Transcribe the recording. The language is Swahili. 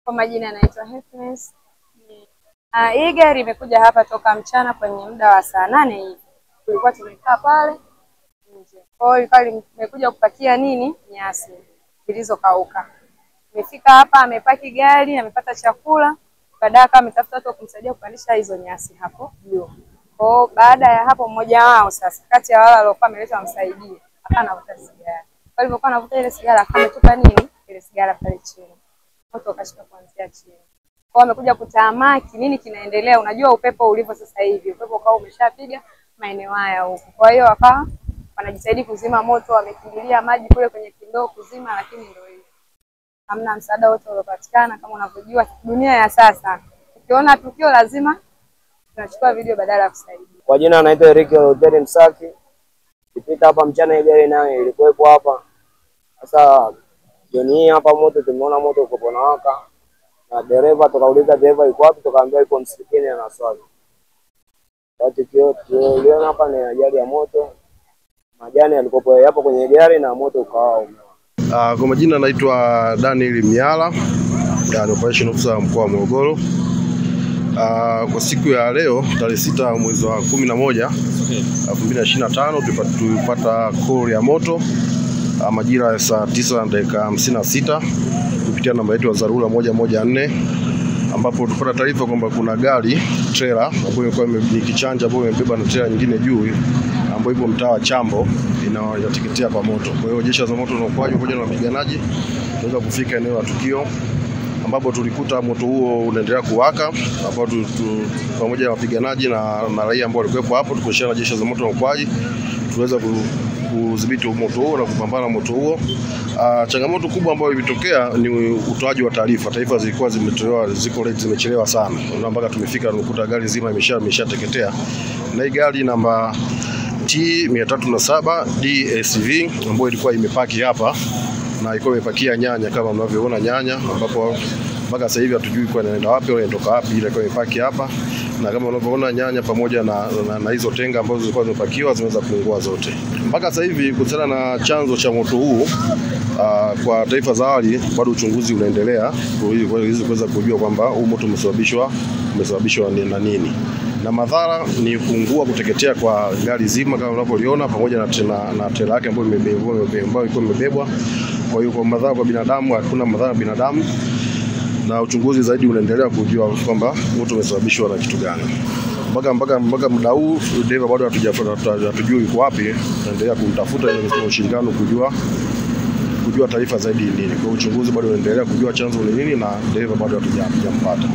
Kwa majina naitwa Happiness. Hii gari imekuja hapa toka mchana kwenye muda wa saa 8 hivi. Tulikuwa tumekaa pale nje. Kwa hiyo pale imekuja kupakia nini? Nyasi zilizokauka. Imefika hapa amepaki gari, amepata chakula, baadaye kama ametafuta watu kumsaidia kupandisha hizo nyasi hapo juu. Kwa hiyo baada ya hapo mmoja wao sasa kati ya wale waliokuwa ameleta wamsaidie, akavuta sigara. Kwa hivyo anavuta ile sigara ametupa nini? Ile sigara pale chini. Moto ukashika kuanzia chini. Kwa amekuja kutamaki nini kinaendelea. Unajua upepo ulivyo sasa hivi. Upepo kwa umeshapiga maeneo haya huko. Kwa hiyo wakawa wanajitahidi kuzima moto, wamekimbilia maji kule kwenye kindoo kuzima, lakini ndio hivyo. Hamna msaada wote uliopatikana. Kama unavyojua dunia ya sasa, ukiona tukio lazima tunachukua video badala ya kusaidia. Kwa jina anaitwa Eric Roderi Msaki. Nipita hapa mchana ile gari nayo ilikuwepo hapa. Sasa jioni hapa moto tumeona moto uko unawaka. Na dereva tukauliza dereva yuko wapi, tukaambiwa yuko msikitini na swali. Wakati tuliona hapa ni ajali ya moto. Majani yalikuwa hapo kwenye gari na moto ukawa. Kwa majina naitwa Daniel Miala, ni operation officer mkoa wa Morogoro. Kwa siku ya leo tarehe 6 mwezi wa 11 2025 tulipata call ya moto majira ya saa 9:56 kupitia namba yetu ya dharura 114, ambapo tulipata taarifa kwamba kuna gari trailer ambayo ilikuwa ni kichanja ambayo imebeba na trailer nyingine juu ambayo ipo mtaa wa Chambo inateketea kwa moto. Kwa hiyo jeshi la zimamoto na uokoaji pamoja na wapiganaji tunaweza kufika eneo la tukio, ambapo tulikuta moto huo unaendelea kuwaka, ambapo pamoja na wapiganaji na raia ambao walikuwepo hapo tukishirikiana na jeshi la zimamoto na uokoaji tuweza kudhibiti moto huo na kupambana na moto huo. Changamoto kubwa ambayo ilitokea ni utoaji wa taarifa. Taarifa zilikuwa zimetolewa zimechelewa sana. Mpaka tumefika tumekuta gari nzima imeshateketea. Na hii gari namba T307 DSV ambayo ilikuwa imepaki hapa na ilikuwa imepakia nyanya kama mnavyoona nyanya, ambapo mpaka sasa hivi hatujui kwa inaenda wapi au inatoka wapi, ile ilikuwa imepaki hapa. Na kama unavyoona nyanya pamoja na hizo tenga ambazo zilikuwa zimepakiwa zimeweza kuungua zote. Mpaka sasa hivi kuhusiana na chanzo cha moto huu, kwa taarifa za awali bado uchunguzi unaendelea ili kuweza kujua kwamba huu moto umesababishwa na nini. Na madhara ni kuungua, kuteketea kwa gari zima kama unavyoliona pamoja na trailer yake ambayo ilikuwa imebebwa. Kwa hiyo kwa madhara kwa binadamu hakuna madhara binadamu, na uchunguzi zaidi unaendelea kujua kwamba moto umesababishwa na kitu gani. Mpaka muda huu dereva bado hatujui yuko wapi. Tunaendelea kumtafuta ili kwa ushirikiano kujua taarifa zaidi nini. Kwa uchunguzi bado unaendelea kujua chanzo ni nini, na dereva bado hatujampata.